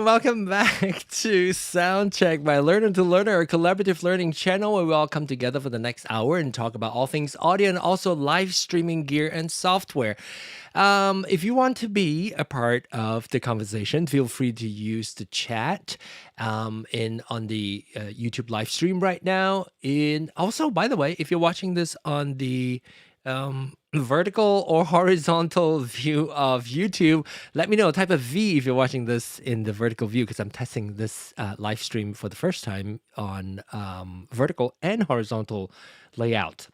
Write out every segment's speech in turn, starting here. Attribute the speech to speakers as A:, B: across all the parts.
A: welcome back to Soundcheck by Learner to Learner, a collaborative learning channel where we all come together for the next hour and talk about all things audio and also live streaming gear and software. If you want to be a part of the conversation, feel free to use the chat on the YouTube live stream right now. And also, by the way, if you're watching this on the vertical or horizontal view of YouTube, let me know. Type a V if you're watching this in the vertical view, because I'm testing this live stream for the first time on vertical and horizontal layout.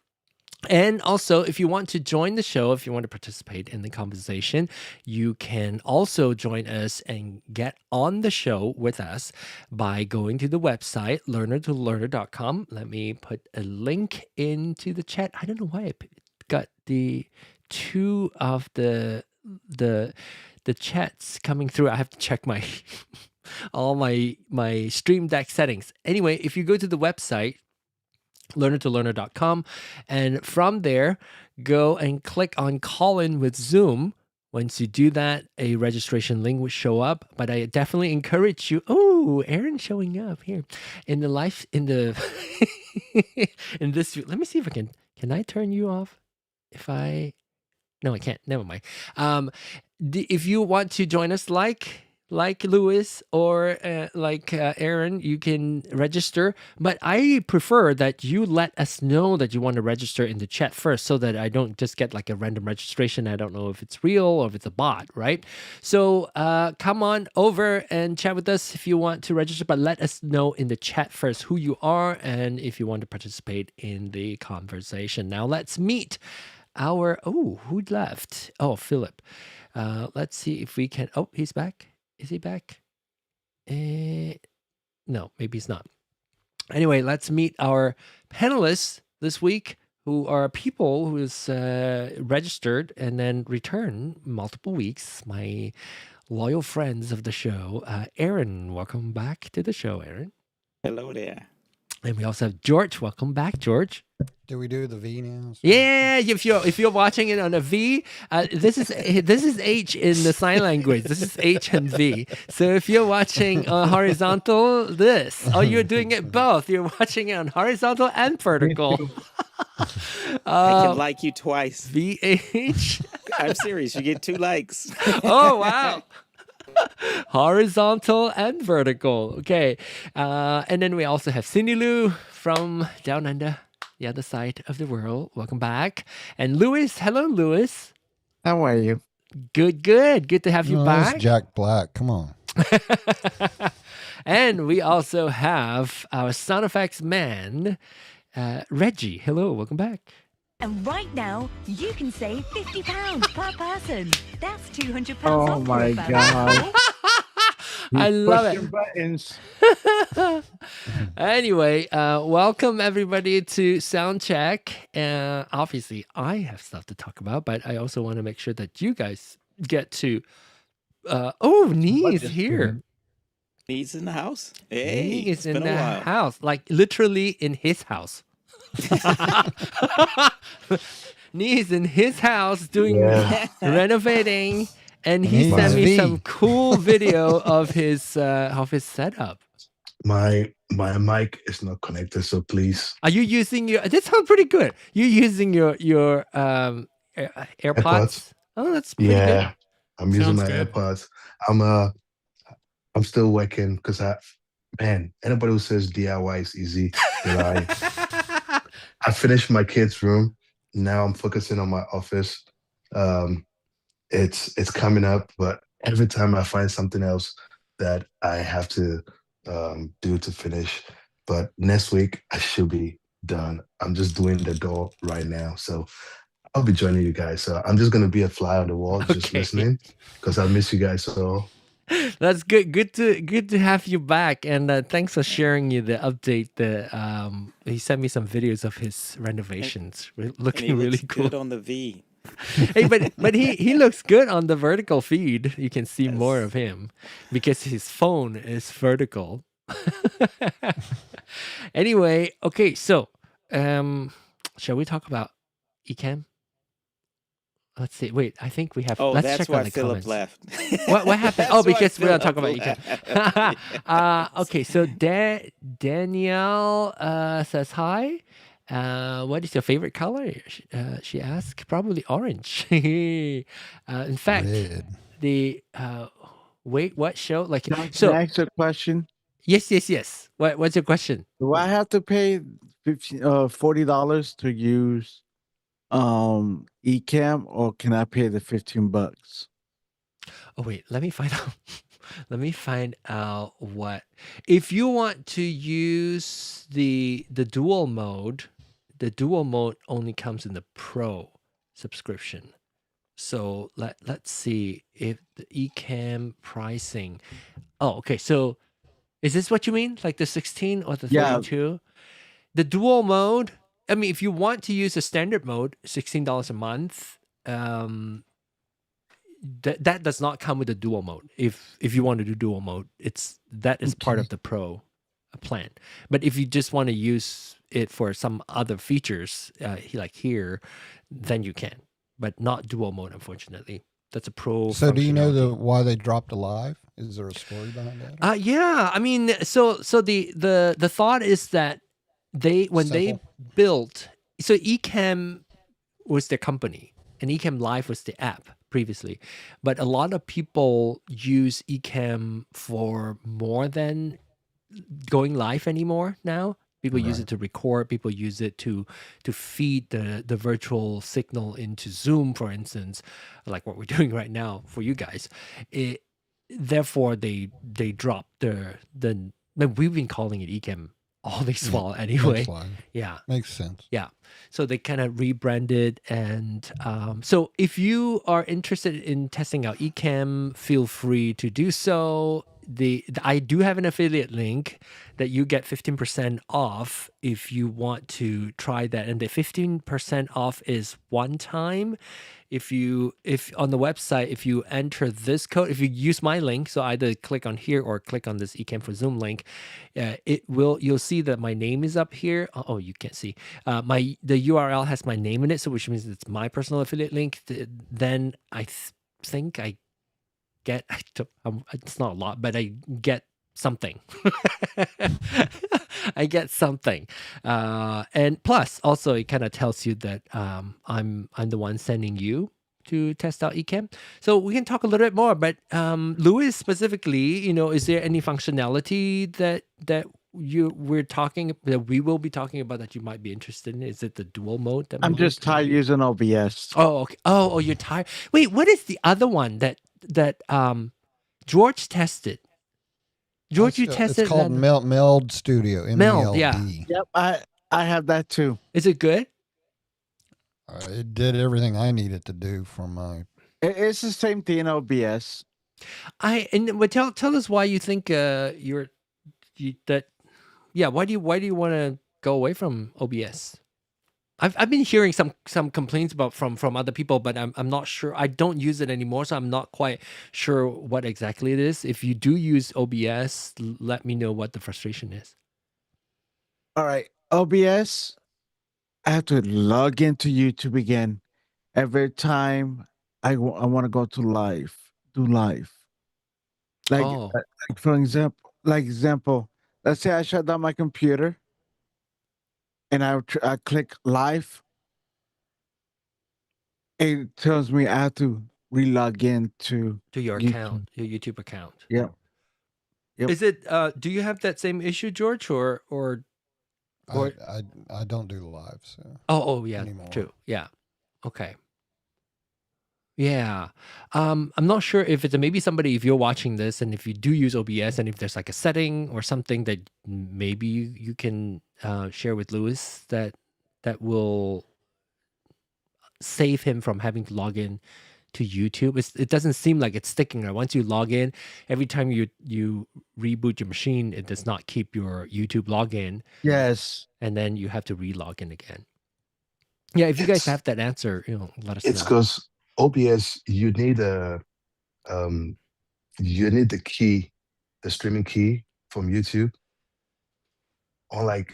A: And also, if you want to join the show, if you want to participate in the conversation, you can also join us and get on the show with us by going to the website, learnertolearner.com. Let me put a link into the chat. I don't know why I got the two of the chats coming through. I have to check my all my Stream Deck settings. Anyway, if you go to the website, learnertolearner.com, and from there go and click on call in with Zoom. Once you do that, a registration link will show up, but I definitely encourage you. Oh, Aaron showing up here in the live in the in this. Let me see if I can I turn you off? No, I can't. Never mind. If you want to join us, like Lewis or like Aaron, you can register. But I prefer that you let us know that you want to register in the chat first, so that I don't just get like a random registration. I don't know if it's real or if it's a bot, right? So come on over and chat with us if you want to register. But let us know in the chat first who you are and if you want to participate in the conversation. Now let's meet who left? Oh, Philip. Let's see if we can. Oh, he's back. Is he back? No, maybe he's not. Anyway, let's meet our panelists this week, who are people who is registered and then return multiple weeks. My loyal friends of the show. Aaron, welcome back to the show, Aaron.
B: Hello there.
A: And we also have George. Welcome back, George.
C: Do we do the V now?
A: Yeah, if you're watching it on a V, this is H in the sign language. This is H and V. So if you're watching horizontal, or you're doing it both. You're watching it on horizontal and vertical.
B: I can like you twice.
A: VH.
B: I'm serious. You get 2 likes.
A: Oh wow. Horizontal and vertical. Okay. And then we also have Cindy Lou from down under the other side of the world. Welcome back. And Lewis. Hello, Lewis.
D: How are you?
A: Good. Good to have you back.
C: That's Jack Black. Come on.
A: And we also have our sound effects man, Reggie. Hello, welcome back.
E: And right now, you can save £50 per person. That's £200
D: Oh
E: off
D: my
E: your phone.
D: God.
A: I love it.
D: Buttons.
A: Anyway, welcome everybody to Soundcheck. Obviously, I have stuff to talk about, but I also want to make sure that you guys get to. Nee is here.
B: He's in the house. Hey,
A: Nee is
B: it's
A: in
B: been
A: the
B: a while.
A: house, like literally in his house. Nee is in his house doing renovating, and he sent me some cool video of his setup.
F: My mic is not connected, so please.
A: Are you using your? That sounds pretty good. You're using your AirPods. Oh, that's pretty good.
F: I'm using my AirPods. I'm still working because anybody who says DIY is easy, they're lying. I finished my kids' room. Now I'm focusing on my office. It's coming up, but every time I find something else that I have to do to finish. But next week I should be done. I'm just doing the door right now, so I'll be joining you guys. So I'm just gonna be a fly on the wall, just listening, because I miss you guys so.
A: That's good. Good to have you back, and thanks for sharing the update. He sent me some videos of his renovations, looking really cool.
B: Good on the V.
A: Hey, but he looks good on the vertical feed. You can see more of him because his phone is vertical. Anyway, okay, so shall we talk about Ecamm? let's see. Wait, I think we have.
B: Oh,
A: Let's
B: that's
A: check on
B: why
A: the
B: Philip
A: comments.
B: left.
A: What happened?
B: That's
A: Oh,
B: why
A: because we don't talk
B: Philip
A: about
B: left.
A: Ecamm. Okay, so Danielle says hi. What is your favorite color? She asked. Probably orange. In fact,
C: Red.
A: the wait, what show? Like
D: John, can
A: so.
D: I ask a question?
A: Yes. What's your question?
D: Do I have to pay $40 to use Ecamm, or can I pay the $15?
A: Oh wait, let me find out. Let me find out what if you want to use the dual mode. The dual mode only comes in the Pro subscription. So let's see if the Ecamm pricing. Oh, okay. So is this what you mean? Like the 16 or the
D: Yeah.
A: 32? The dual mode. I mean, if you want to use the standard mode, $16 a month. That does not come with the dual mode. If you want to do dual mode, that is part
C: Okay.
A: of the Pro plan. But if you just want to use it for some other features, like here, then you can. But not dual mode, unfortunately. That's a Pro.
C: So do you know
A: functionality.
C: why they dropped Alive? Is there a story behind that?
A: Yeah. I mean, so the thought is that when they
C: Simple.
A: built, so Ecamm was their company and Ecamm Live was the app previously, but a lot of people use Ecamm for more than going live anymore now. People use
C: Right.
A: it to record. People use it to feed the virtual signal into Zoom, for instance, like what we're doing right now for you guys. Therefore, they dropped but we've been calling it Ecamm all this
C: Yeah,
A: while anyway.
C: Makes line.
A: Yeah.
C: Makes sense.
A: Yeah. So they kind of rebranded. And so if you are interested in testing out Ecamm, feel free to do so. I do have an affiliate link that you get 15% off if you want to try that. And the 15% off is one time. If on the website, if you enter this code, if you use my link, so either click on here or click on this Ecamm for Zoom link, you'll see that my name is up here. Oh, you can't see. The URL has my name in it, so which means it's my personal affiliate link. Then I think I get. It's not a lot, but I get something. I get something, and plus, also it kind of tells you that I'm the one sending you to test out Ecamm. So we can talk a little bit more. But Louis specifically, is there any functionality that we will be talking about that you might be interested in? Is it the dual mode that
D: I'm
A: many
D: just
A: people
D: tired
A: use?
D: using OBS.
A: Oh, okay. Oh, you're tired. Wait, what is the other one that George tested? George, you tested
C: It's called
A: that?
C: Meld Studio.
A: Meld, yeah.
C: MELD.
D: Yep, I have that too.
A: Is it good?
C: It did everything I needed to do for my.
D: It's the same thing in OBS.
A: But tell us why you think why do you want to go away from OBS? I've been hearing some complaints about from other people, but I'm not sure. I don't use it anymore, so I'm not quite sure what exactly it is. If you do use OBS, let me know what the frustration is.
D: All right, OBS. I have to log into YouTube again every time I want to go to live, do live. Like,
A: Oh.
D: like for example, let's say I shut down my computer and I click live. It tells me I have to re-log in to
A: your
D: YouTube.
A: account, your YouTube account.
D: Yeah. Yep.
A: Is it? Do you have that same issue, George, or?
C: I don't do the live, so.
A: Oh yeah,
C: anymore.
A: true. Yeah. Okay. Yeah. I'm not sure if it's maybe somebody, if you're watching this and if you do use OBS and if there's like a setting or something that maybe you can share with Louis that will save him from having to log in to YouTube. It doesn't seem like it's sticking there. Once you log in, every time you reboot your machine, it does not keep your YouTube login.
D: Yes.
A: And then you have to re-log in again. Yeah, if you guys have that answer, let us know.
F: It's because OBS, you need the key, the streaming key from YouTube. Unlike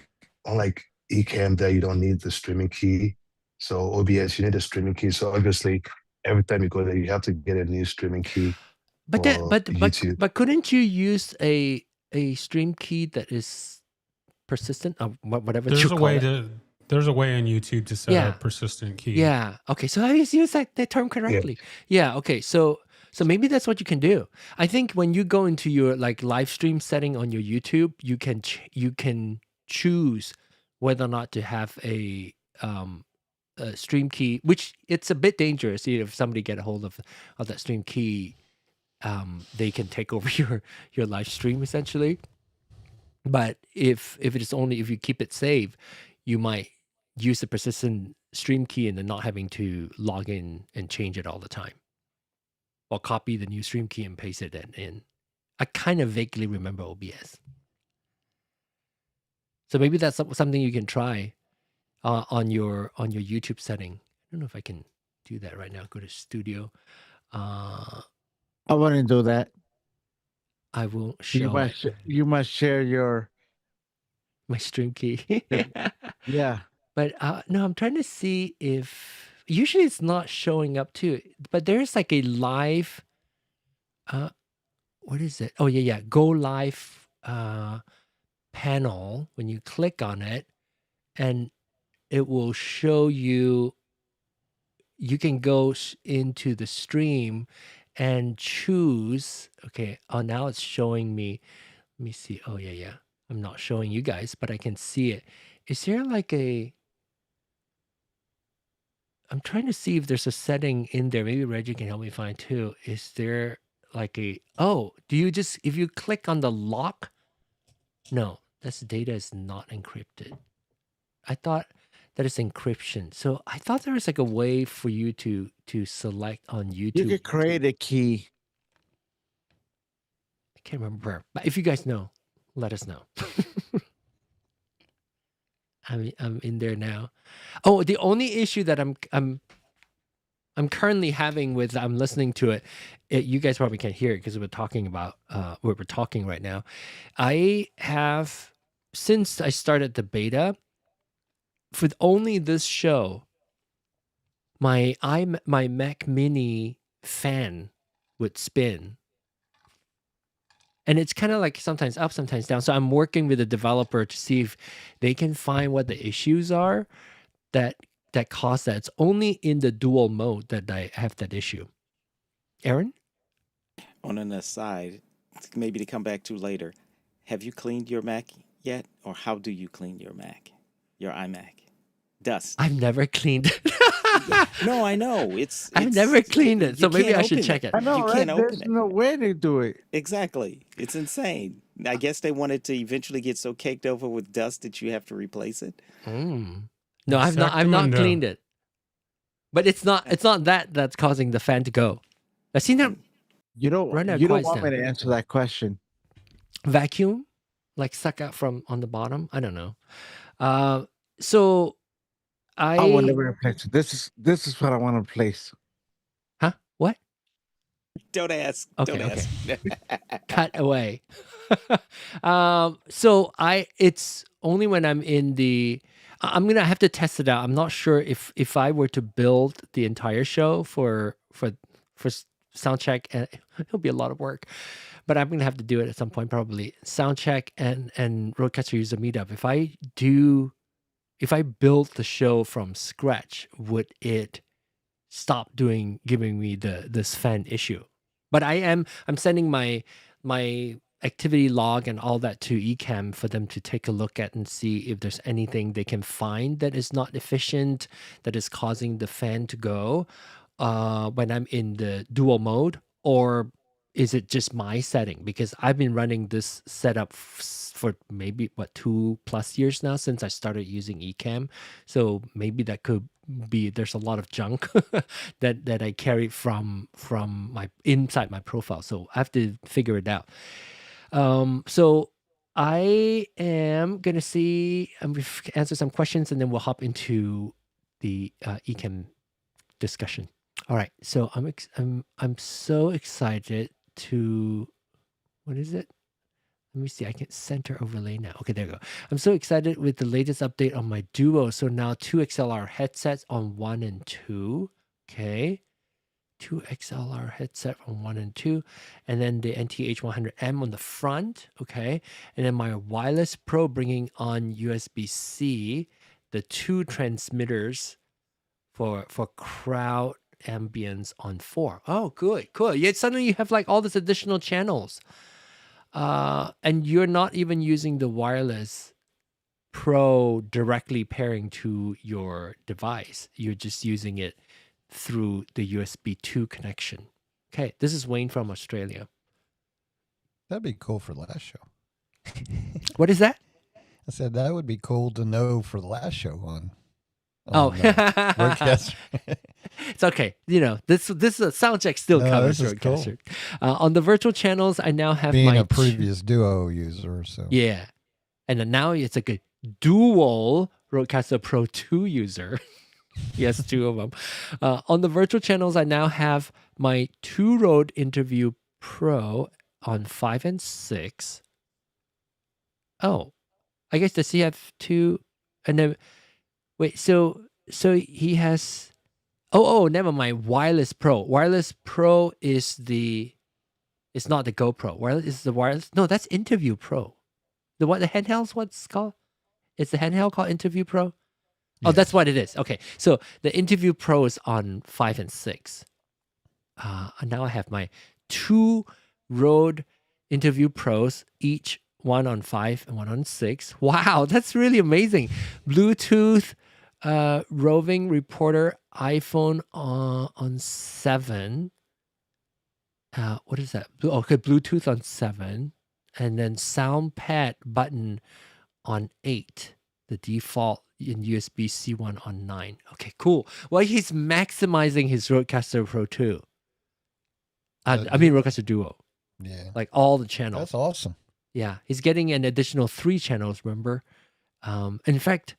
F: Ecamm, that you don't need the streaming key. So OBS, you need a streaming key. So obviously, every time you go there, you have to get a new streaming key
A: But that,
F: for YouTube.
A: but couldn't you use a stream key that is persistent, or whatever you
G: There's a
A: call
G: way
A: it?
G: to there's a way in YouTube to set
A: Yeah.
G: a persistent key.
A: Yeah. Okay. So I used that term correctly. Yeah. Okay. So maybe that's what you can do. I think when you go into your like live stream setting on your YouTube, you can choose whether or not to have a stream key, which it's a bit dangerous. If somebody get a hold of that stream key, they can take over your live stream essentially. But if it is only if you keep it saved, you might use the persistent stream key and then not having to log in and change it all the time, or copy the new stream key and paste it in. I kind of vaguely remember OBS, so maybe that's something you can try on your YouTube setting. I don't know if I can do that right now. Go to studio.
D: I wouldn't do that.
A: I will show it.
D: You must share your
A: My stream key.
D: yeah.
A: But no, I'm trying to see if usually it's not showing up too. But there's like a live. What is it? Oh yeah, go live panel. When you click on it, and it will show you. You can go into the stream and choose. Okay. Oh, now it's showing me. Let me see. Oh yeah. I'm not showing you guys, but I can see it. Is there like a? I'm trying to see if there's a setting in there. Maybe Reggie can help me find too. Is there like a? Oh, do you just if you click on the lock? No, this data is not encrypted. I thought that is encryption. So I thought there was like a way for you to select on YouTube.
D: You could create a key.
A: I can't remember, but if you guys know, let us know. I'm in there now. Oh, the only issue that I'm currently having with I'm listening to it, you guys probably can't hear it because we're talking about what we're talking right now. I have since I started the beta for only this show, my Mac Mini fan would spin. And it's kind of like sometimes up, sometimes down. So I'm working with a developer to see if they can find what the issues are that cause that. It's only in the dual mode that I have that issue. Aaron?
B: On an aside, maybe to come back to later, have you cleaned your Mac yet? Or how do you clean your Mac, your iMac? Dust.
A: I've never cleaned it.
B: No, I know.
A: I've never cleaned it, so
B: you
A: maybe
B: can't
A: I should
B: open
A: check it.
D: I know,
B: You
D: right?
B: can't open
D: There's
B: it.
D: no way to do it.
B: Exactly. It's insane. I guess they wanted to eventually get so caked over with dust that you have to replace it.
A: No, I've not
G: Exactamundo.
A: cleaned it. But it's not that's causing the fan to go. I've seen that
D: You don't
A: Right now,
D: you don't
A: quiet
D: want me
A: down.
D: to answer that question.
A: vacuum, like suck out from on the bottom. I don't know. So
D: I will never replace it. This is what I want to replace.
A: Huh? What?
B: Don't ask.
A: Okay,
B: Don't ask.
A: Cut away. So it's only when I'm in the I'm gonna have to test it out. I'm not sure if I were to build the entire show for Soundcheck, and it'll be a lot of work, but I'm gonna have to do it at some point, probably. Soundcheck and RØDECaster User Meetup. If I built the show from scratch, would it stop giving me this fan issue? But I'm sending my activity log and all that to Ecamm for them to take a look at and see if there's anything they can find that is not efficient, that is causing the fan to go when I'm in the dual mode, or is it just my setting? Because I've been running this setup for maybe 2+ years now since I started using Ecamm. So maybe that could be there's a lot of junk that I carried from my inside my profile. So I have to figure it out. So I am gonna see answer some questions and then we'll hop into the Ecamm discussion. All right, so I'm so excited to what is it? Let me see. I can center overlay now. Okay, there we go. I'm so excited with the latest update on my Duo. So now 2 XLR headsets on 1 and 2. Okay. two XLR headset from 1 and 2, and then the NTH100M on the front, okay, and then my wireless Pro bringing on USB-C, the two transmitters for crowd ambience on 4. Oh, good, cool. Yet suddenly you have like all these additional channels, and you're not even using the wireless Pro directly pairing to your device. You're just using it through the USB 2 connection. Okay, this is Wayne from Australia.
C: That'd be cool for the last show.
A: What is that?
C: I said that would be cool to know for the last show on.
A: Oh,
C: RØDECaster.
A: it's okay. You know, this is a sound check still
C: No,
A: covers
C: this is cool.
A: RØDECaster. On the virtual channels, I now have
C: Being
A: my
C: a previous Duo user, so
A: yeah, and then now it's like a dual RØDECaster Pro 2 user. Yes, two of them. On the virtual channels, I now have my 2 Rode Interview Pro on 5 and 6. Oh, I guess does he have 2? And then wait, so he has. Oh, never mind. Wireless Pro. Wireless Pro is the. It's not the GoPro. Wireless is the wireless. No, that's Interview Pro. The handheld's what's called? It's the handheld called Interview Pro. Oh, that's what it is. Okay, so the Interview Pro is on 5 and 6. And now I have my 2 Rode Interview Pros, each one on 5 and one on 6. Wow, that's really amazing. Bluetooth roving reporter iPhone on 7. What is that? Okay, Bluetooth on 7. And then sound pad button on 8. The default in USB-C one on 9. Okay, cool. Well, he's maximizing his RØDECaster Pro 2. I mean RØDECaster Duo.
C: yeah,
A: Like all the channels.
C: that's awesome.
A: Yeah, he's getting an additional 3 channels, remember? In fact,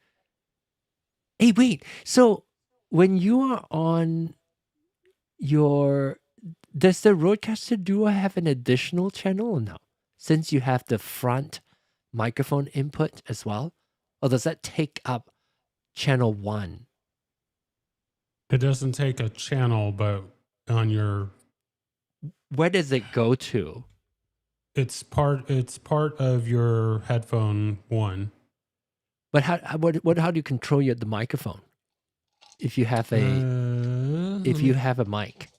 A: hey, wait. So when you are on does the RØDECaster Duo have an additional channel or no? Since you have the front microphone input as well? Or does that take up channel 1?
G: It doesn't take a channel, but on your
A: Where does it go to?
G: it's part of your headphone one.
A: But how do you control the microphone? If you have a mic.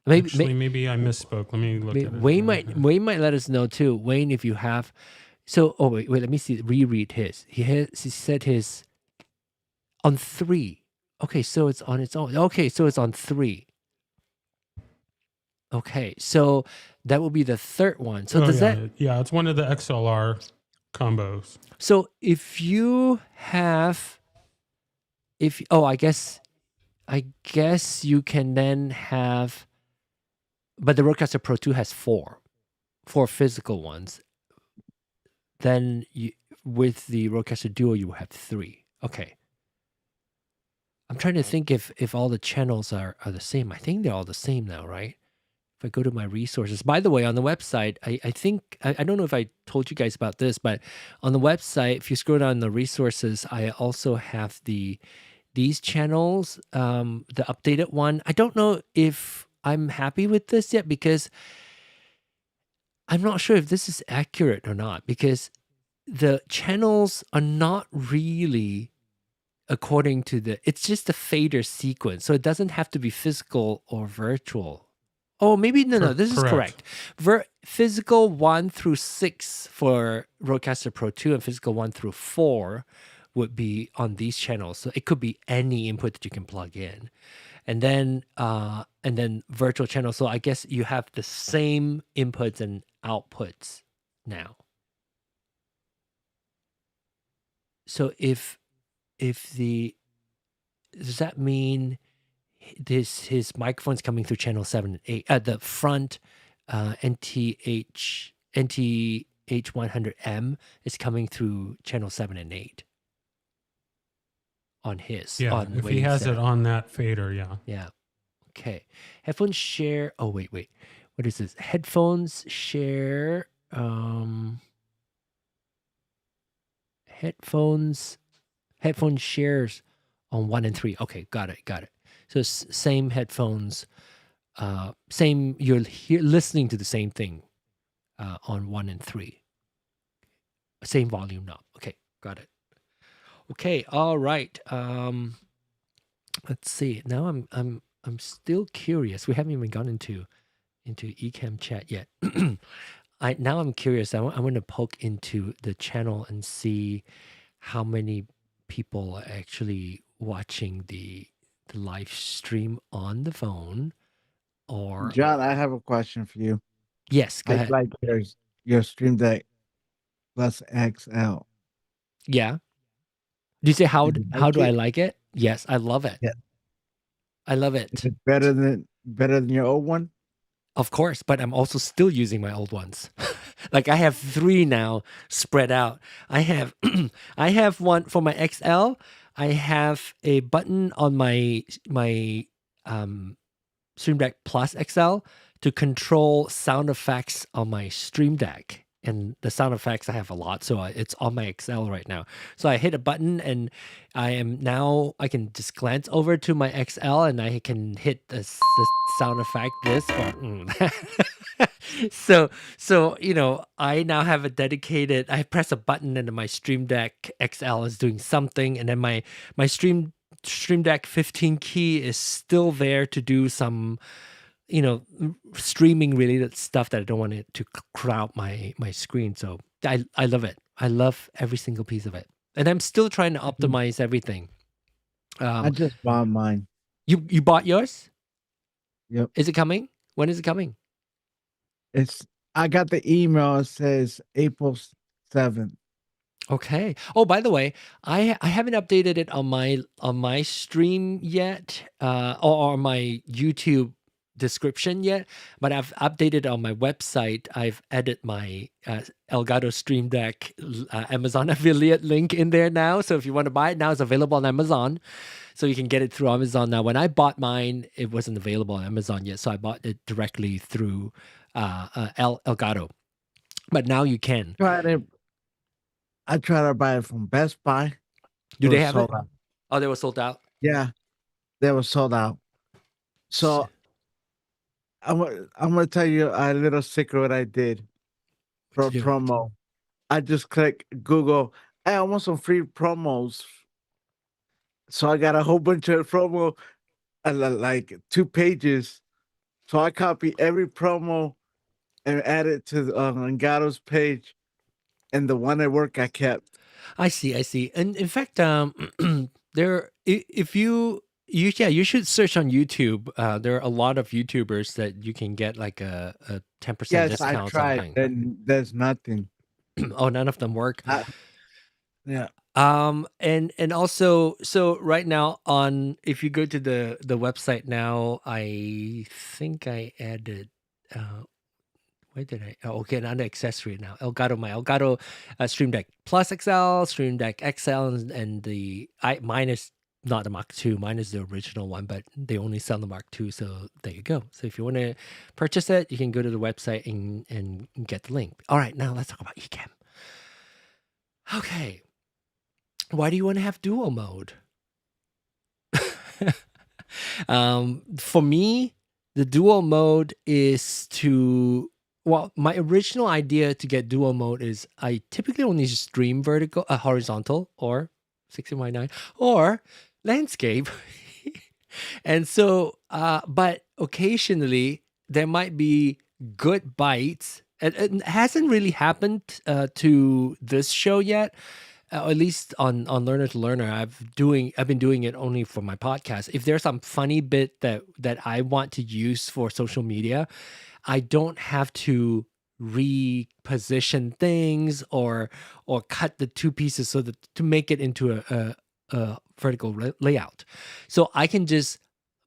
G: Maybe I misspoke. Let me look at it.
A: Wayne might let us know too. Wayne, if you have wait, let me reread his. He said his on 3. Okay, so it's on its own. Okay, so it's on 3. Okay, so that will be the third one. So
G: Yeah, it's one of the XLR combos.
A: So if you have, I guess you can then have, but the RØDECaster Pro 2 has 4 physical ones. Then with the RØDECaster Duo, you will have 3. Okay. I'm trying to think if all the channels are the same. I think they're all the same now, right? If I go to my resources, by the way, on the website, I think, I don't know if I told you guys about this, but on the website, if you scroll down the resources, I also have these channels, the updated one. I don't know if I'm happy with this yet because I'm not sure if this is accurate or not, because the channels are not really according to it's just a fader sequence. So it doesn't have to be physical or virtual. Oh, maybe no, this is correct. Physical 1 through 6 for RØDECaster Pro 2 and physical 1 through 4 would be on these channels. So it could be any input that you can plug in. And then virtual channel. So I guess you have the same inputs and outputs now. So does that mean his microphone's coming through channel 7 and 8 at the front? NTH100M is coming through channel 7 and 8 on his.
G: Yeah,
A: on
G: if he has
A: setup.
G: it on that fader, yeah.
A: Yeah. Okay. Headphones share. Oh, wait. What is this? Headphones share. Headphone shares on 1 and 3. Okay, got it. So same headphones same. You're listening to the same thing on 1 and 3. Same volume knob. Okay, got it. Okay, all right. Let's see. Now I'm still curious. We haven't even gone into Ecamm chat yet. Now I'm curious. I want to poke into the channel and see how many people are actually watching the live stream on the phone. Or
D: John, I have a question for you.
A: yes, go
D: I
A: ahead.
D: like your Stream Deck Plus XL.
A: Yeah. Do you say how
D: Do you
A: how
D: like
A: do I
D: it?
A: like it? Yes, I love it.
D: Yeah.
A: I love
D: Is
A: it.
D: it better than your old one?
A: Of course, but I'm also still using my old ones. Like I have 3 now spread out. I have I have one for my XL. I have a button on my Stream Deck Plus XL to control sound effects on my Stream Deck. And the sound effects I have a lot, so it's on my XL right now. So I hit a button, and I can just glance over to my XL, and I can hit the sound effect this or so I now have a dedicated. I press a button, and my Stream Deck XL is doing something, and then my Stream Deck 15 key is still there to do some streaming related stuff that I don't want it to crowd my screen. So I love it. I love every single piece of it, and I'm still trying to optimize everything.
D: I just bought mine.
A: You bought yours?
D: Yep.
A: Is it coming? When is it coming?
D: I got the email. It says April 7th.
A: Okay. Oh, by the way, I haven't updated it on my stream yet, or my YouTube description yet, but I've updated on my website. I've added my Elgato Stream Deck Amazon affiliate link in there now. So if you want to buy it now, it's available on Amazon. So you can get it through Amazon now. When I bought mine, it wasn't available on Amazon yet, so I bought it directly through Elgato. But now you can.
D: I tried to buy it from Best Buy.
A: Do they have it?
D: sold out.
A: Oh, they were sold out.
D: Yeah, they were sold out. So I'm gonna tell you a little secret what I did for a
A: What'd you do?
D: promo. I just click Google. Hey, I want some free promos. So I got a whole bunch of promo, like 2 pages. So I copy every promo and add it to Elgato's page, and the one at work I kept.
A: I see. And in fact, if you should search on YouTube. There are a lot of YouTubers that you can get like a 10%
D: Yes, I
A: discount
D: tried,
A: something.
D: and there's nothing.
A: Oh, none of them work.
D: Yeah.
A: And also, so right now if you go to the website now, I think I added where did I? Oh, okay, under accessory now. My Elgato Stream Deck Plus XL, Stream Deck XL, and mine is not the Mark II. Mine is the original one, but they only sell the Mark II. So there you go. So if you want to purchase it, you can go to the website and get the link. All right, now let's talk about Ecamm. Okay. Why do you want to have dual mode? For me, the dual mode is my original idea to get dual mode is I typically only stream horizontal or 16:9 or landscape. And so, but occasionally there might be good bites. It hasn't really happened to this show yet. At least on Learner to Learner, I've been doing it only for my podcast. If there's some funny bit that I want to use for social media, I don't have to reposition things or cut the 2 pieces so that to make it into a vertical layout. So I can just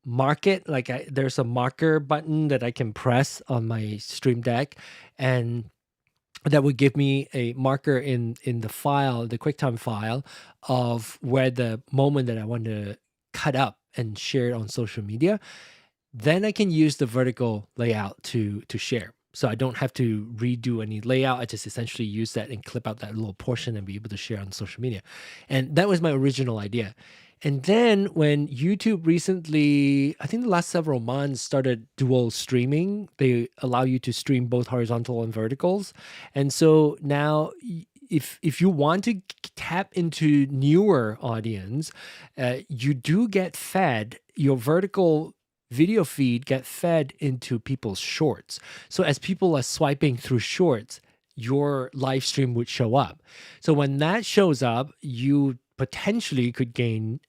A: mark it there's a marker button that I can press on my Stream Deck, and that would give me a marker in the file, the QuickTime file, of where the moment that I want to cut up and share it on social media. Then I can use the vertical layout to share. So I don't have to redo any layout. I just essentially use that and clip out that little portion and be able to share on social media. And that was my original idea. And then when YouTube recently, I think the last several months, started dual streaming, they allow you to stream both horizontal and verticals. And so now if you want to tap into newer audience, you do get fed your vertical video feed get fed into people's shorts. So as people are swiping through shorts, your live stream would show up. So when that shows up, you potentially could gain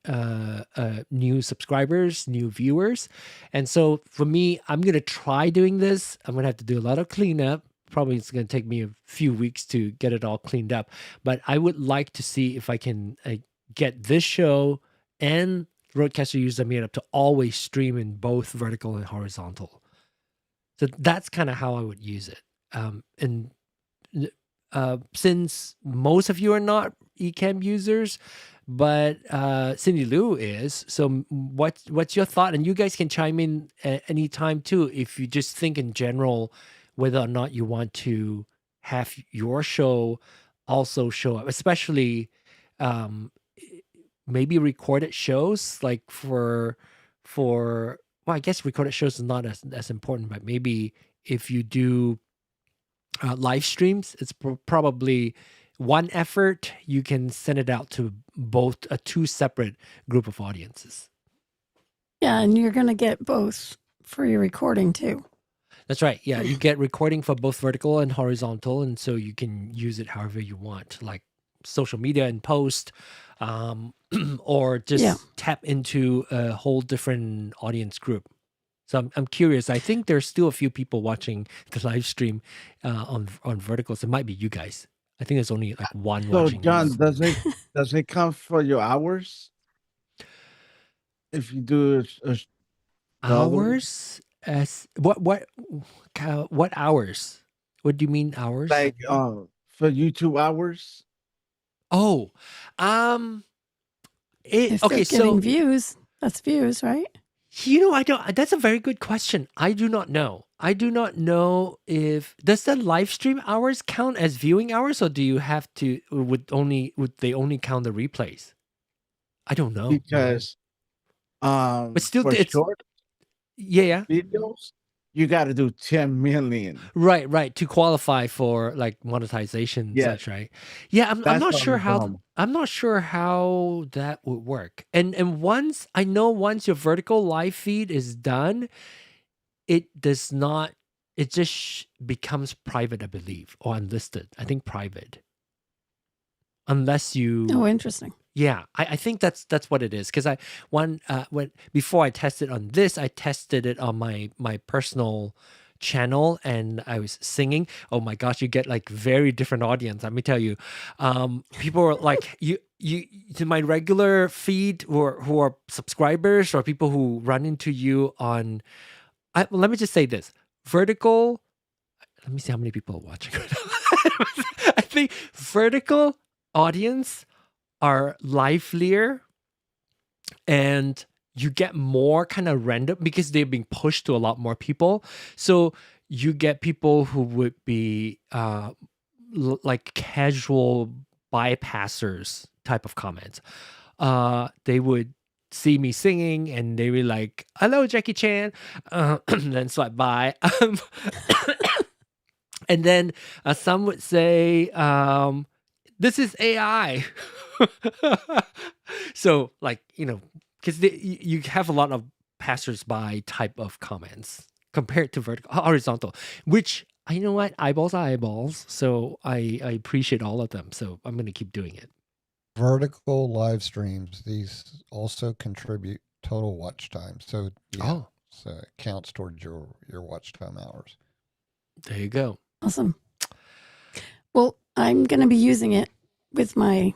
A: new subscribers, new viewers. And so for me, I'm going to try doing this. I'm going to have to do a lot of cleanup. Probably it's going to take me a few weeks to get it all cleaned up. But I would like to see if I can get this show and RØDECaster User Meetup to always stream in both vertical and horizontal. So that's kind of how I would use it. And since most of you are not Ecamm users, but Cindy Lou is, so what's your thought? And you guys can chime in at any time too, if you just think in general whether or not you want to have your show also show up, especially maybe recorded shows, like for well, I guess recorded shows is not as important, but maybe if you do live streams, it's probably one effort. You can send it out to both two separate group of audiences.
H: Yeah, and you're going to get both for your recording too.
A: That's right. Yeah, you get recording for both vertical and horizontal, and so you can use it however you want, like social media and post, or just tap into a whole different audience group. So I'm curious. I think there's still a few people watching the live stream on verticals. It might be you guys. I think there's only like one
D: So,
A: watching.
D: John, does it count for your hours? If you do
A: hours as what hours? What do you mean hours?
D: like for YouTube hours?
A: Oh,
H: If
A: okay.
H: they're
A: So
H: getting views, that's views, right?
A: you know, I don't. That's a very good question. I do not know. I do not know if does the live stream hours count as viewing hours, or do you have to would they only count the replays? I don't know.
D: Because
A: But still,
D: for
A: it's
D: short
A: yeah.
D: videos, you got to do 10 million.
A: Right, to qualify for like monetization and
D: Yeah.
A: such, right? Yeah, I'm
D: That's
A: not
D: on
A: sure
D: the
A: how
D: bottom.
A: I'm not sure how that would work. And once your vertical live feed is done, it does not it just becomes private, I believe, or unlisted. I think private. Unless you
H: Oh, interesting.
A: Yeah, I think that's what it is. Because when before I tested on this, I tested it on my personal channel, and I was singing. Oh my gosh, you get like very different audience. Let me tell you, people are like you to my regular feed who are subscribers or people who run into you on. Let me just say this: vertical. Let me see how many people are watching. I think vertical audience are livelier, and you get more kind of random because they're being pushed to a lot more people. So you get people who would be like casual bypassers type of comments. They would see me singing and they were like, "Hello, Jackie Chan," then swipe by. And then some would say, "This is AI." So, like, because you have a lot of passersby type of comments compared to horizontal, which you know what, eyeballs are eyeballs. So I appreciate all of them. So I'm going to keep doing it.
C: Vertical live streams, these also contribute total watch time. So yeah, so it counts towards your watch time hours.
A: There you go.
H: Awesome. Well, I'm going to be using it with my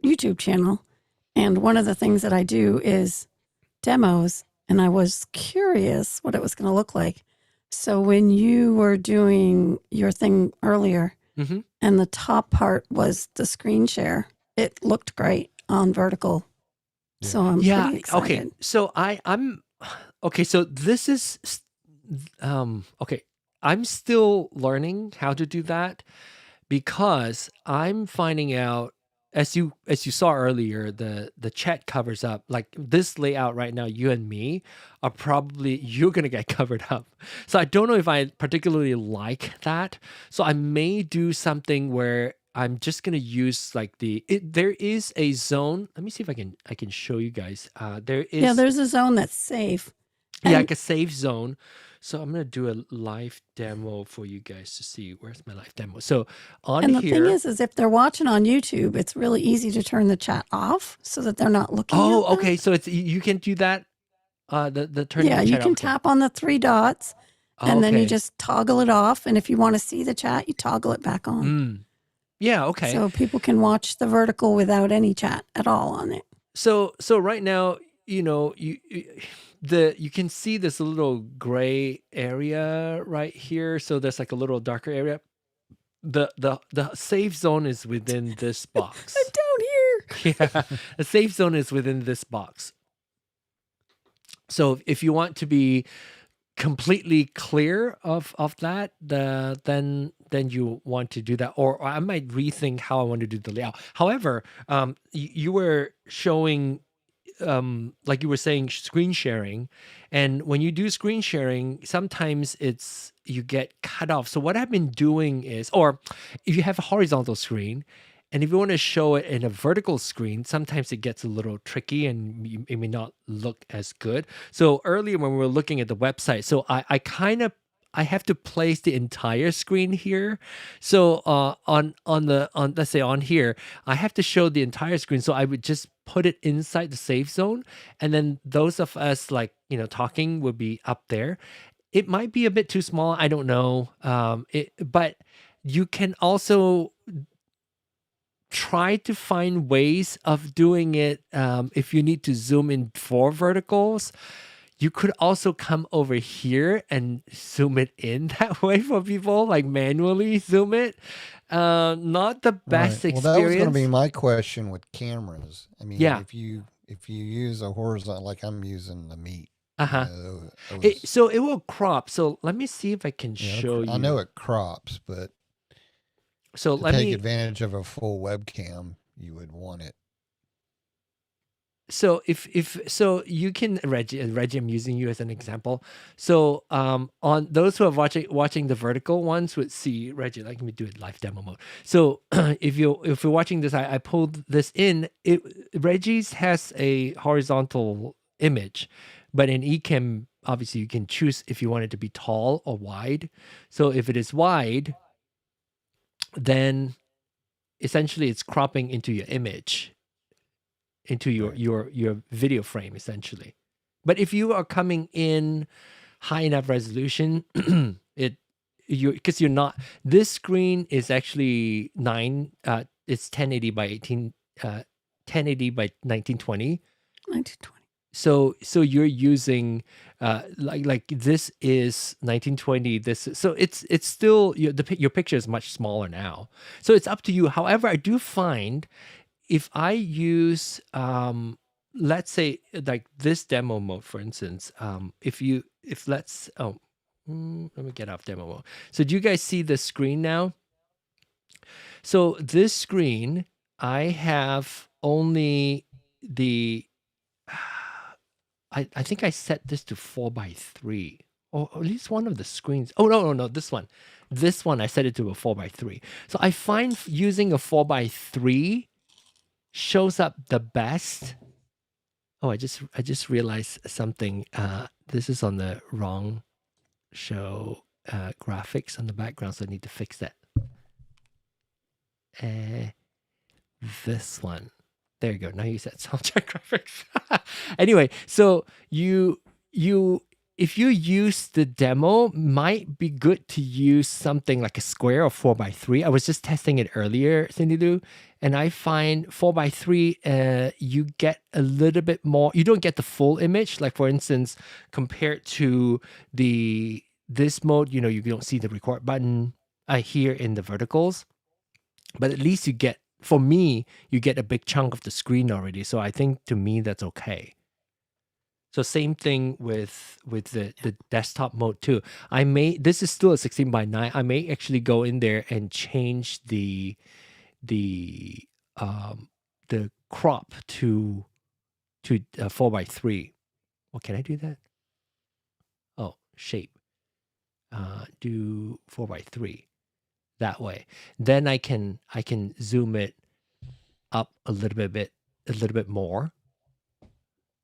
H: YouTube channel. And one of the things that I do is demos. And I was curious what it was going to look like. So when you were doing your thing earlier, and the top part was the screen share, it looked great on vertical. Yeah. So I'm pretty excited.
A: Okay. So I'm okay. So this is okay. I'm still learning how to do that because I'm finding out as you saw earlier, the chat covers up like this layout right now. You and me are probably you're gonna get covered up. So I don't know if I particularly like that. So I may do something where I'm just gonna use like there is a zone. Let me see if I can show you guys. There is
H: Yeah, there's a zone that's safe.
A: yeah,
H: And
A: like a safe zone. So I'm gonna do a live demo for you guys to see. Where's my live demo? So on
H: and the thing
A: here.
H: is if they're watching on YouTube, it's really easy to turn the chat off so that they're not looking at
A: Oh,
H: that.
A: okay. So it's you can do that. The turning
H: Yeah,
A: the
H: you
A: chat
H: can
A: off.
H: tap on the 3 dots and then you
A: Okay.
H: just toggle it off. And if you want to see the chat, you toggle it back on.
A: Yeah. Okay.
H: So people can watch the vertical without any chat at all on it.
A: So right now, you know, you can see this little gray area right here. So there's like a little darker area. The safe zone is within this box.
H: I'm down here.
A: Yeah, the safe zone is within this box. So if you want to be completely clear of that, then you want to do that, or I might rethink how I want to do the layout. However, you were showing like you were saying screen sharing, and when you do screen sharing, sometimes you get cut off. So what I've been doing is, or if you have a horizontal screen and if you want to show it in a vertical screen, sometimes it gets a little tricky and it may not look as good. So earlier when we were looking at the website, so I have to place the entire screen here. So on let's say on here, I have to show the entire screen. So I would just put it inside the safe zone, and then those of us like talking would be up there. It might be a bit too small. I don't know. But you can also try to find ways of doing it. If you need to zoom in 4 verticals, you could also come over here and zoom it in that way for people, like manually zoom it. Not the best
C: Right. Well,
A: experience.
C: that was going to be my question with cameras. I mean,
A: Yeah.
C: if you use a horizontal, like I'm using the Meet.
A: Uh-huh.
C: It was,
A: So it will crop. So let me see if I can
C: yeah,
A: show you.
C: I know it crops, but
A: So
C: to
A: let
C: take
A: me.
C: advantage of a full webcam, you would want it.
A: So if so you can Reggie, I'm using you as an example. So on those who are watching the vertical ones would see Reggie. Let me do it live demo mode. So if you're watching this, I pulled this in. Reggie's has a horizontal image, but in Ecamm, obviously you can choose if you want it to be tall or wide. So if it is wide, then essentially it's cropping into your image, into your video frame essentially. But if you are coming in high enough resolution, because you're not, this screen is actually it's 1080 by 1080 by 1920.
H: 1920.
A: So you're using like this is 1920. So it's still your picture is much smaller now. So it's up to you. However, I do find if I use let's say like this demo mode, for instance, let me get off demo mode. So do you guys see the screen now? So this screen, I have only the I think I set this to 4:3, or at least one of the screens. Oh no, this one I set it to a 4:3. So I find using a 4:3 shows up the best. Oh, I just realized something. This is on the wrong show graphics on the background, so I need to fix that. This one. There you go. Now you said Soundcheck graphics. Anyway, so if you use the demo, might be good to use something like a square or 4:3. I was just testing it earlier, Cindy Lou, and I find 4:3, you get a little bit more. You don't get the full image. Like for instance, compared to this mode, you don't see the record button here in the verticals, but at least you get. For me, you get a big chunk of the screen already. So I think to me that's okay. So same thing with the desktop mode too. This is still a 16:9. I may actually go in there and change the the crop to 4:3. Well, can I do that? Oh, shape. Do 4:3 that way. Then I can zoom it up a little bit more.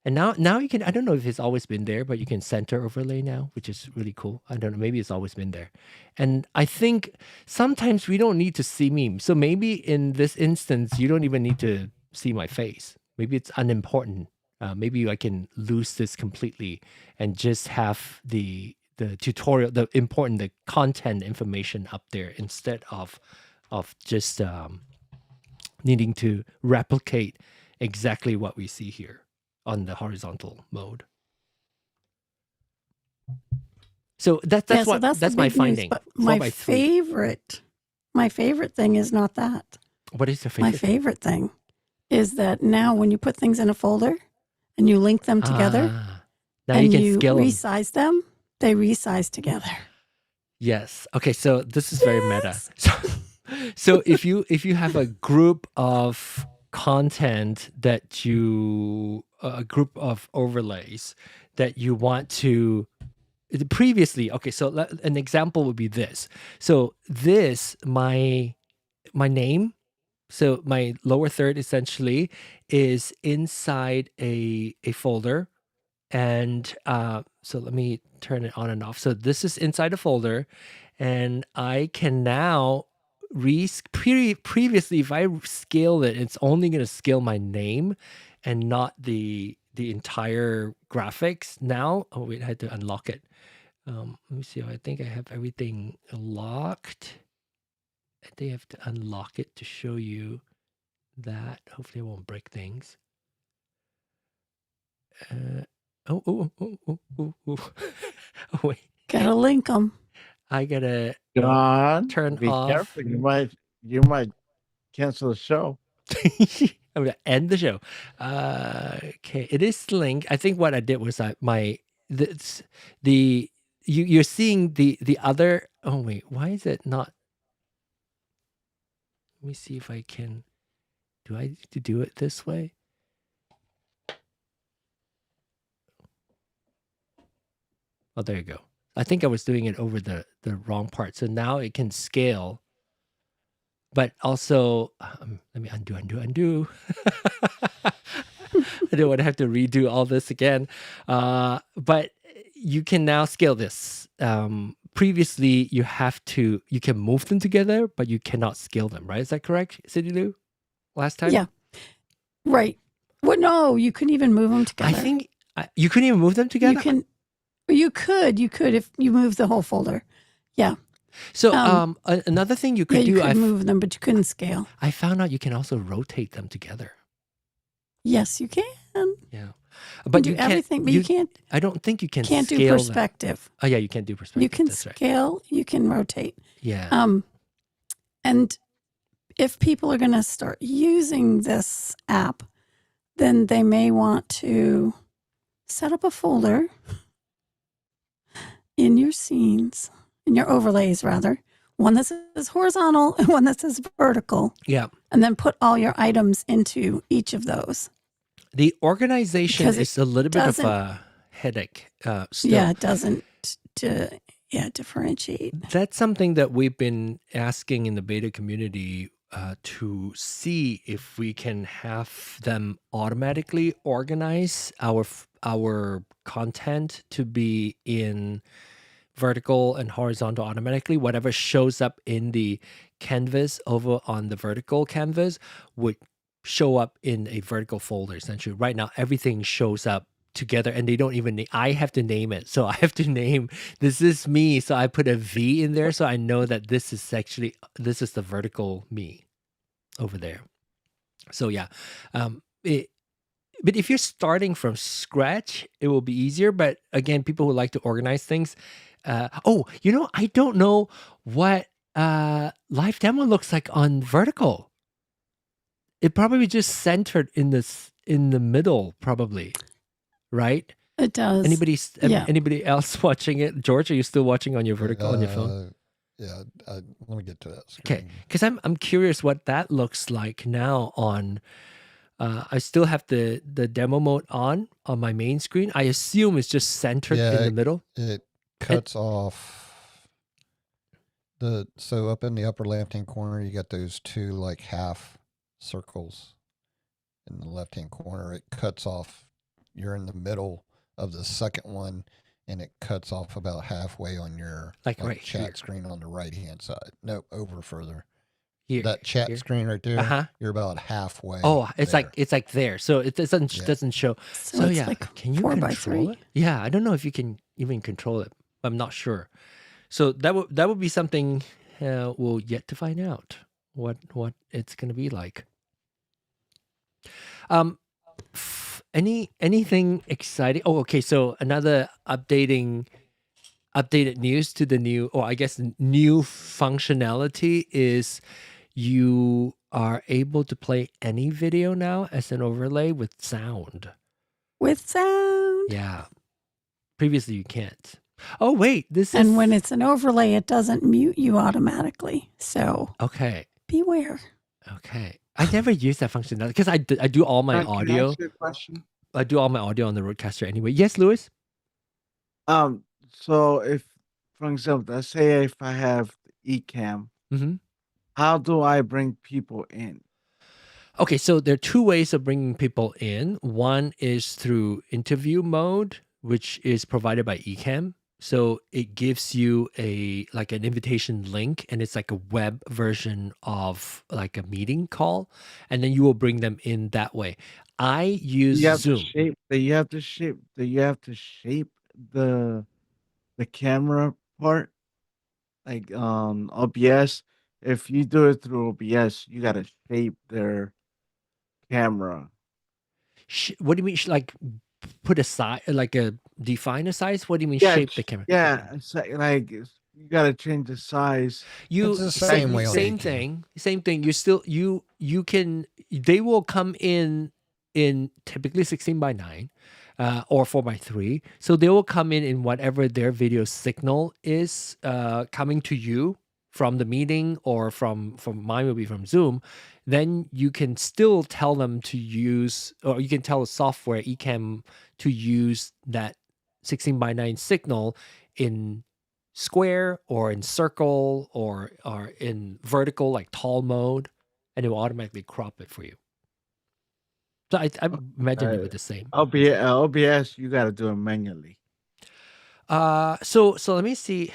A: And now you can, I don't know if it's always been there, but you can center overlay now, which is really cool. I don't know, maybe it's always been there. And I think sometimes we don't need to see me. So maybe in this instance, you don't even need to see my face. Maybe it's unimportant. Maybe I can lose this completely and just have the tutorial, the content information up there instead of just needing to replicate exactly what we see here on the horizontal mode. So that's
H: the
A: my
H: big news,
A: finding.
H: but
A: 4:3.
H: my favorite thing is not that.
A: What is your
H: My
A: favorite?
H: favorite thing is that now when you put things in a folder and you link them together
A: Now
H: and
A: you can scale them.
H: resize them, they resize together.
A: Yes. Okay. So this is very meta. So if you have a group of content that a group of overlays that you want to previously, okay, so an example would be this. So this, my name, so my lower third essentially is inside a folder. And so let me turn it on and off. So this is inside a folder, and I can now previously, if I scale it, it's only going to scale my name and not the entire graphics. Now, oh wait, I had to unlock it. Let me see. I think I have everything locked. I think I have to unlock it to show you that. Hopefully, I won't break things. Oh, wait.
H: Gotta link them.
A: I gotta
D: John,
A: turn
D: be
A: off.
D: careful. You might cancel the show.
A: I'm gonna end the show. Okay, it is linked. I think what I did was you're seeing the other. Oh wait, why is it not? Let me see if I can. Do I need to do it this way? Oh, there you go. I think I was doing it over the wrong part. So now it can scale. But also, let me undo. I don't want to have to redo all this again. But you can now scale this. Previously, you can move them together, but you cannot scale them, right? Is that correct, Cindy Lou? Last time?
H: Yeah. Right. Well, no, you couldn't even move them together.
A: I think you couldn't even move them together?
H: You could if you move the whole folder. Yeah.
A: So another thing you could do,
H: you could move them, but you couldn't scale.
A: I found out you can also rotate them together.
H: Yes, you can.
A: Yeah, but
H: you can't, everything. But you can't.
A: I don't think you can.
H: Can't
A: scale
H: do perspective.
A: Them. Oh yeah, you can't do perspective.
H: You can
A: That's
H: scale.
A: Right.
H: You can rotate.
A: Yeah.
H: And if people are going to start using this app, then they may want to set up a folder in your scenes, in your overlays rather, one that says horizontal and one that says vertical.
A: Yeah.
H: And then put all your items into each of those.
A: The organization is a little bit of a headache. Still.
H: Yeah, it doesn't differentiate.
A: That's something that we've been asking in the beta community to see if we can have them automatically organize our content to be in vertical and horizontal automatically. Whatever shows up in the canvas over on the vertical canvas would show up in a vertical folder. Essentially, right now everything shows up together, and they don't even I have to name it. So I have to name this is me. So I put a V in there, so I know that this is the vertical me over there. So yeah, but if you're starting from scratch, it will be easier. But again, people who like to organize things. I don't know what live demo looks like on vertical. It probably just centered in the middle, probably, right?
H: It does.
A: Anybody else watching it? George, are you still watching on your vertical on your phone?
C: Yeah, let me get to that
A: Okay,
C: screen.
A: because I'm curious what that looks like now on. I still have the demo mode on my main screen. I assume it's just centered in
C: Yeah,
A: the middle.
C: it cuts off so up in the upper left hand corner you got those two like half circles in the left hand corner. It cuts off. You're in the middle of the second one, and it cuts off about halfway on your
A: Like right
C: chat
A: here.
C: screen on the right hand side. Nope, over further.
A: Here,
C: That chat
A: here.
C: screen right there.
A: Uh-huh.
C: You're about halfway.
A: Oh, it's
C: there.
A: like there. So it doesn't
C: Yeah.
A: doesn't show.
H: So,
A: So
H: it's
A: yeah,
H: like
A: can you
H: 4 by
A: control
H: 3.
A: it? Yeah, I don't know if you can even control it. I'm not sure. So that would be something we'll yet to find out what it's gonna be like. Anything exciting? Oh, okay. So another updated news to the new, or I guess new functionality is you are able to play any video now as an overlay with sound.
H: With sound.
A: Yeah. Previously you can't. Oh wait, this is.
H: And when it's an overlay, it doesn't mute you automatically. So
A: Okay.
H: beware.
A: Okay. I never use that functionality because I do all my
D: Can I
A: audio.
D: ask you a question?
A: I do all my audio on the RØDECaster anyway. Yes, Lewis?
D: So if, for example, let's say if I have the Ecamm,
A: Mm-hmm.
D: how do I bring people in?
A: Okay, so there are two ways of bringing people in. One is through interview mode, which is provided by Ecamm. So it gives you like an invitation link, and it's like a web version of like a meeting call, and then you will bring them in that way. I use
D: You have to
A: Zoom.
D: shape. You have to shape the camera part, like OBS. If you do it through OBS, you gotta shape their camera.
A: What do you mean? Like put a size, like a define a size? What do you mean
D: Yeah,
A: shape the camera?
D: Yeah, it's you gotta change the size.
A: You
C: It's the same way on
A: same
C: Ecamm.
A: thing. You still you can, they will come in typically 16:9 or 4:3. So they will come in whatever their video signal is coming to you from the meeting, or from mine will be from Zoom. Then you can still tell them to use, or you can tell the software Ecamm to use that 16:9 signal in square or in circle or in vertical, like tall mode, and it will automatically crop it for you. So I imagine it would the same.
D: OBS, you gotta do it manually.
A: So let me see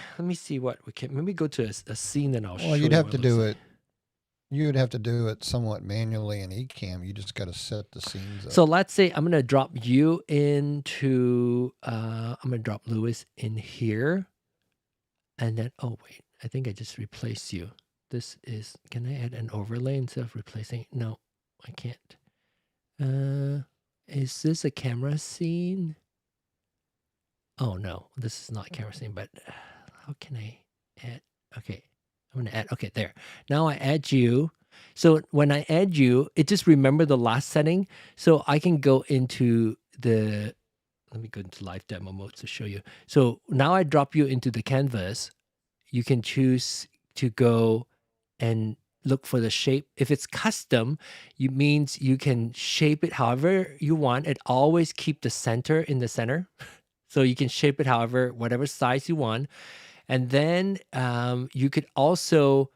A: what we can. Let me go to a scene, and I'll show you.
C: Well, you'd have
A: what
C: to
A: looks
C: do
A: like.
C: it. You would have to do it somewhat manually in Ecamm. You just got to set the scenes up.
A: So let's say I'm gonna drop you into. I'm gonna drop Lewis in here, and then wait, I think I just replaced you. This is. Can I add an overlay instead of replacing? No, I can't. Is this a camera scene? Oh no, this is not a camera scene, but how can I add? Okay, I'm gonna add, okay, there. Now I add you. So when I add you, it just remember the last setting. So I can go into the, let me go into live demo mode to show you. So now I drop you into the canvas. You can choose to go and look for the shape. If it's custom, it means you can shape it however you want. It always keep the center in the center. So you can shape it however, whatever size you want. And then you could also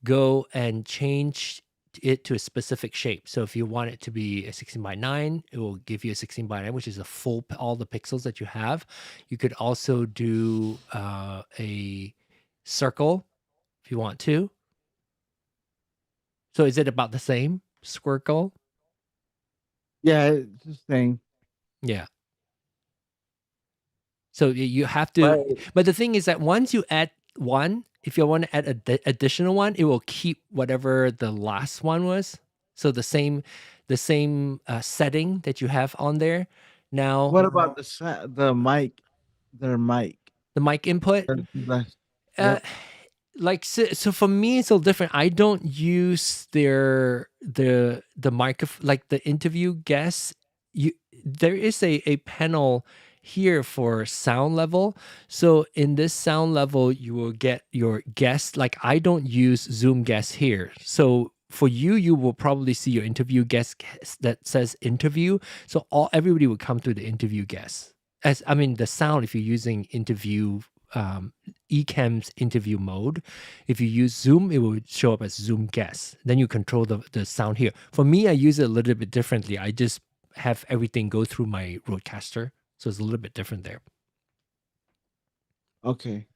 A: go and change it to a specific shape. So if you want it to be a 16:9, it will give you a 16:9, which is a full, all the pixels that you have. You could also do a circle if you want to. So is it about the same? Squircle?
D: Yeah, it's the same.
A: Yeah. So you have to, but the thing is that once you add one, if you want to add an additional one, it will keep whatever the last one was. So the same setting that you have on there. Now,
D: What about the mic? Their mic.
A: the mic input.
D: Yep.
A: Like so for me it's a little different. I don't use the microphone, like the interview guests. There is a panel here for sound level. So in this sound level, you will get your guest. Like I don't use Zoom guest here. So for you, you will probably see your interview guest that says interview. So everybody would come through the interview guest. As I mean, the sound, if you're using interview, Ecamm's interview mode, if you use Zoom, it will show up as Zoom guest. Then you control the sound here. For me, I use it a little bit differently. I just have everything go through my RØDECaster. So it's a little bit different there.
D: Okay.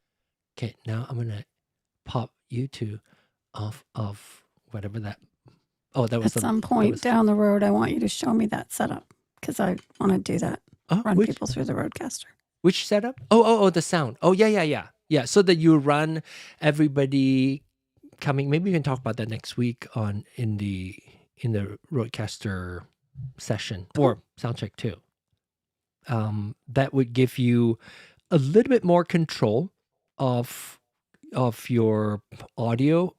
A: Okay, now I'm gonna pop YouTube off of whatever that. Oh, that was
H: At some point down the road, I want you to show me that setup because I want to do that. Run people through the RØDECaster.
A: Which setup? Oh, the sound. Oh, yeah. So that you run everybody coming. Maybe we can talk about that next week in the RØDECaster session or Soundcheck too. That would give you a little bit more control of your audio.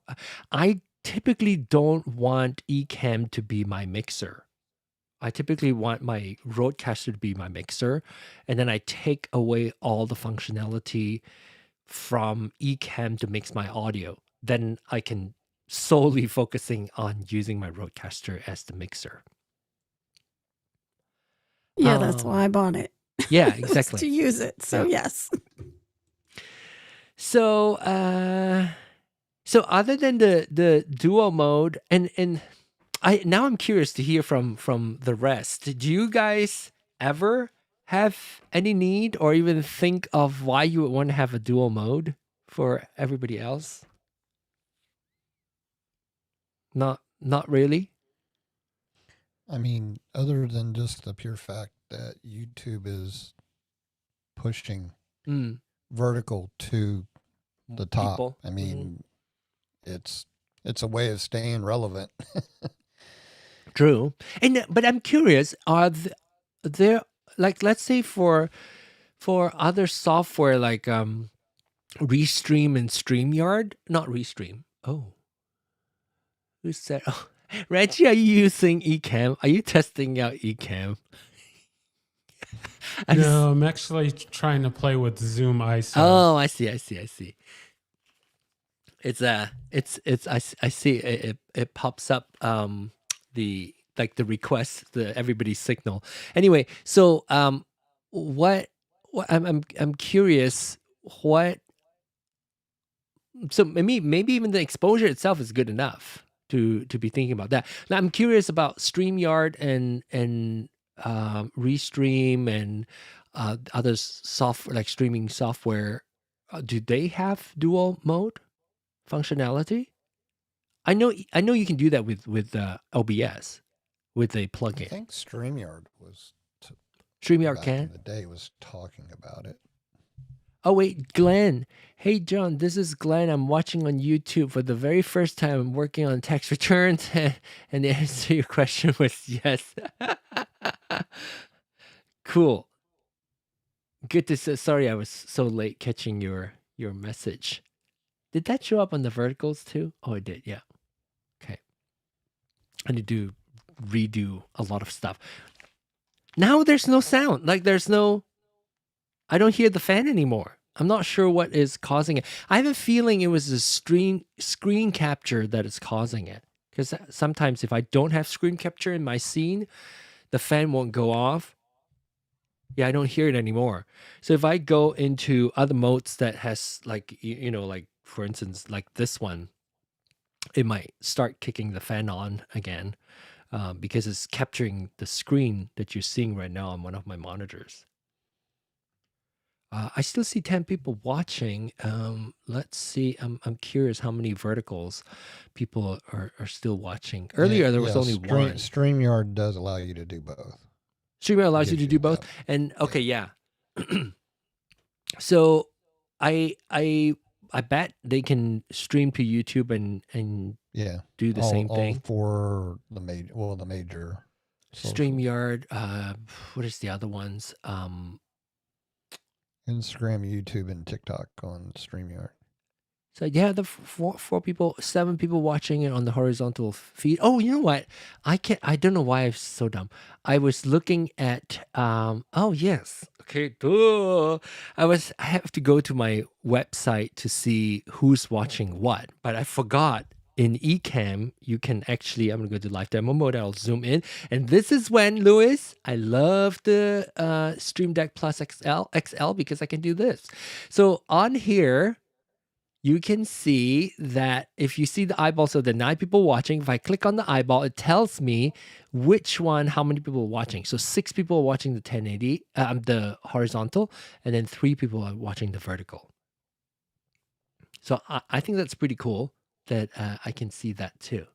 A: I typically don't want Ecamm to be my mixer. I typically want my RØDECaster to be my mixer, and then I take away all the functionality from Ecamm to mix my audio. Then I can solely focusing on using my RØDECaster as the mixer.
H: Yeah, that's why I bought it.
A: Yeah, exactly.
H: To use it. So yes.
A: So so other than the duo mode, and I'm curious to hear from the rest. Do you guys ever have any need or even think of why you would want to have a dual mode for everybody else? Not really.
C: I mean, other than just the pure fact that YouTube is pushing vertical to the top.
A: People.
C: I mean, it's a way of staying relevant.
A: True. But I'm curious, are there, like, let's say for other software like Restream and StreamYard, not Restream. Oh. Who said? Oh, Reggie, are you using Ecamm? Are you testing out Ecamm?
G: No, I'm actually trying to play with Zoom ISO.
A: Oh, I see. It's I see it pops up the request, everybody's signal. Anyway, so what I'm curious what, so maybe even the exposure itself is good enough to be thinking about that. Now I'm curious about StreamYard and Restream and other software like streaming software. Do they have dual mode functionality? I know you can do that with OBS with a
C: I
A: plugin.
C: think StreamYard was
A: StreamYard
C: back
A: can.
C: in the day was talking about it.
A: Oh wait, Glenn. Hey John, this is Glenn. I'm watching on YouTube for the very first time. I'm working on tax returns, and the answer to your question was yes. Cool. Good to see. Sorry, I was so late catching your message. Did that show up on the verticals too? Oh, it did. Yeah. Okay. I need to redo a lot of stuff. Now there's no sound. Like I don't hear the fan anymore. I'm not sure what is causing it. I have a feeling it was the screen capture that is causing it. Because sometimes if I don't have screen capture in my scene, the fan won't go off. Yeah, I don't hear it anymore. So if I go into other modes that has like, like for instance, like this one, it might start kicking the fan on again because it's capturing the screen that you're seeing right now on one of my monitors. I still see 10 people watching. Let's see. I'm curious how many verticals people are still watching. Earlier, there was only one.
C: StreamYard does allow you to do both.
A: StreamYard allows you to do both. And okay, yeah. So I bet they can stream to YouTube and do the same thing
C: for the major
A: StreamYard. What is the other ones?
C: Instagram, YouTube, and TikTok on StreamYard.
A: So yeah, the four people, 7 people watching it on the horizontal feed. Oh, you know what? I don't know why I'm so dumb. I was looking at oh yes. Okay, duh. I have to go to my website to see who's watching what, but I forgot in Ecamm you can actually, I'm gonna go to live demo mode, I'll zoom in. And this is when, Louis, I love the Stream Deck Plus XL because I can do this. So on here you can see that if you see the eyeball, so the 9 people watching, if I click on the eyeball, it tells me which one, how many people are watching. So 6 people are watching the 1080, the horizontal, and then 3 people are watching the vertical. So I think that's pretty cool that I can see that too.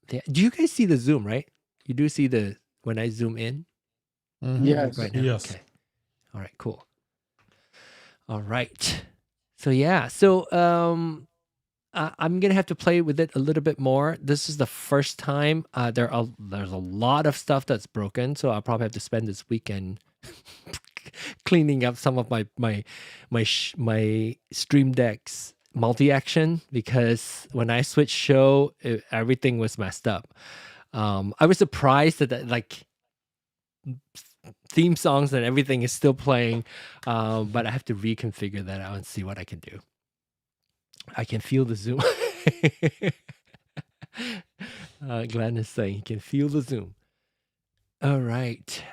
A: Do you guys see the zoom, right? You do see when I zoom in?
D: Yes.
A: Right now?
G: Yes.
A: Okay. All right, cool. All right. So yeah, so I'm gonna have to play with it a little bit more. This is the first time. There's a lot of stuff that's broken, so I'll probably have to spend this weekend cleaning up some of my Stream Deck's multi-action, because when I switched show, everything was messed up. I was surprised that like theme songs and everything is still playing, but I have to reconfigure that out and see what I can do. I can feel the zoom. Glenn is saying he can feel the zoom. All right.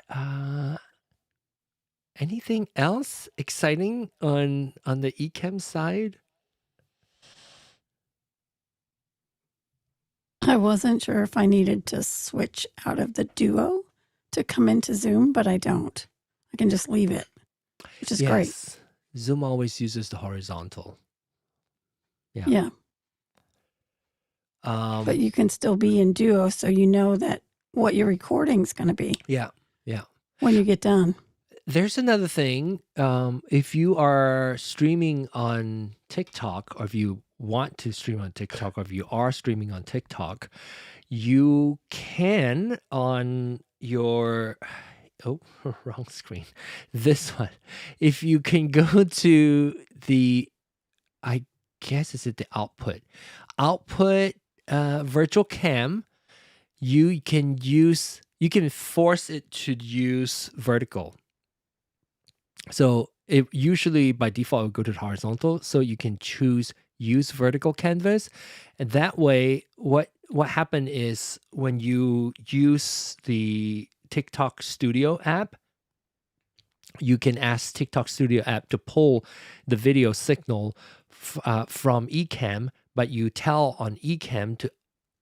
A: Anything else exciting on the Ecamm side?
H: I wasn't sure if I needed to switch out of the Duo to come into Zoom, but I don't. I can just leave it, which is great.
A: Yes. Zoom always uses the horizontal. Yeah.
H: Yeah. But you can still be in Duo, so you know that what your recording's going to be.
A: Yeah.
H: When you get done.
A: There's another thing. If you are streaming on TikTok, or if you want to stream on TikTok, or if you are streaming on TikTok, you can on your wrong screen. This one. If you can go to the, I guess is it the output virtual cam, you can force it to use vertical. So it usually by default will go to the horizontal, so you can choose use vertical canvas, and that way what happened is when you use the TikTok Studio app, you can ask TikTok Studio app to pull the video signal from Ecamm, but you tell on Ecamm to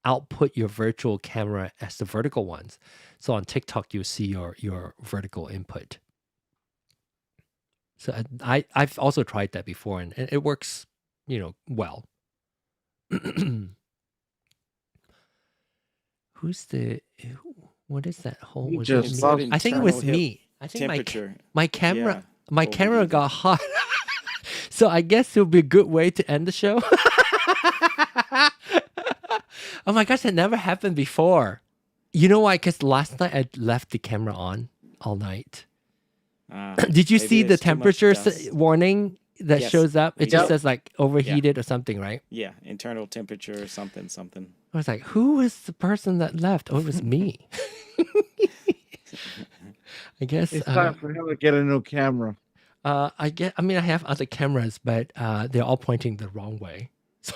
A: output your virtual camera as the vertical ones. So on TikTok, you see your vertical input. So I've also tried that before, and it works, well. What is that whole?
D: You
A: Was
D: just
A: it
B: said
A: me? I think it was
B: internal
A: me. I think
B: temperature.
A: my camera
B: Yeah,
A: my camera
B: overheating.
A: got hot. So I guess it'll be a good way to end the show. Oh my gosh, that never happened before. You know why? Because last night I left the camera on all night. Did you
B: Maybe
A: see the
B: there's too much
A: temperature
B: dust.
A: warning that
B: Yes,
A: shows up? It
B: we
A: just
B: did.
A: says like overheated or something, right?
B: Yeah, internal temperature, something.
A: I was like, who was the person that left? Oh, it was me. I guess.
D: It's time for him to get a new camera.
A: I have other cameras, but they're all pointing the wrong way. So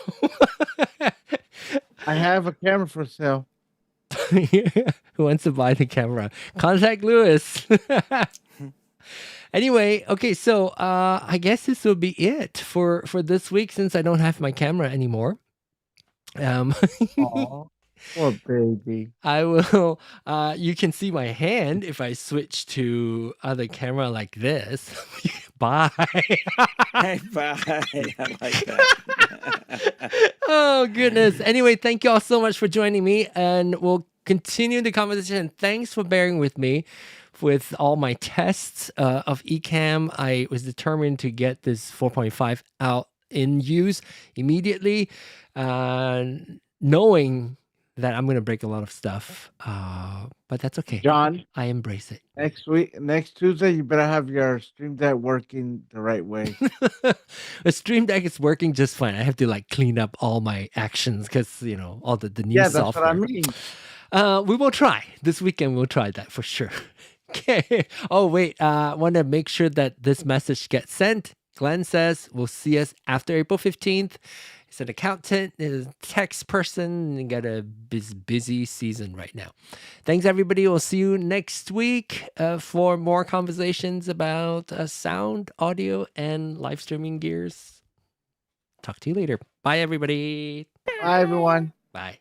D: I have a camera for sale.
A: who wants to buy the camera? Contact Lewis. Anyway, okay, so I guess this will be it for this week, since I don't have my camera anymore.
D: Aw, poor baby.
A: I will. You can see my hand if I switch to other camera like this. Bye.
B: Hey, bye. I like that.
A: Oh goodness. Anyway, thank you all so much for joining me, and we'll continue the conversation. Thanks for bearing with me with all my tests of Ecamm. I was determined to get this 4.5 out in use immediately, knowing that I'm gonna break a lot of stuff. But that's okay.
D: John,
A: I embrace it.
D: next Tuesday, you better have your Stream Deck working the right way.
A: The Stream Deck is working just fine. I have to like clean up all my actions because all the new
D: Yeah, that's what I
A: software.
D: mean.
A: We will try this weekend. We'll try that for sure. Okay. Oh wait. Want to make sure that this message gets sent. Glenn says we'll see us after April 15th. He's an accountant, is a tax person, and got a busy season right now. Thanks, everybody. We'll see you next week for more conversations about sound, audio, and live streaming gears. Talk to you later. Bye, everybody.
D: Bye, everyone.
A: Bye.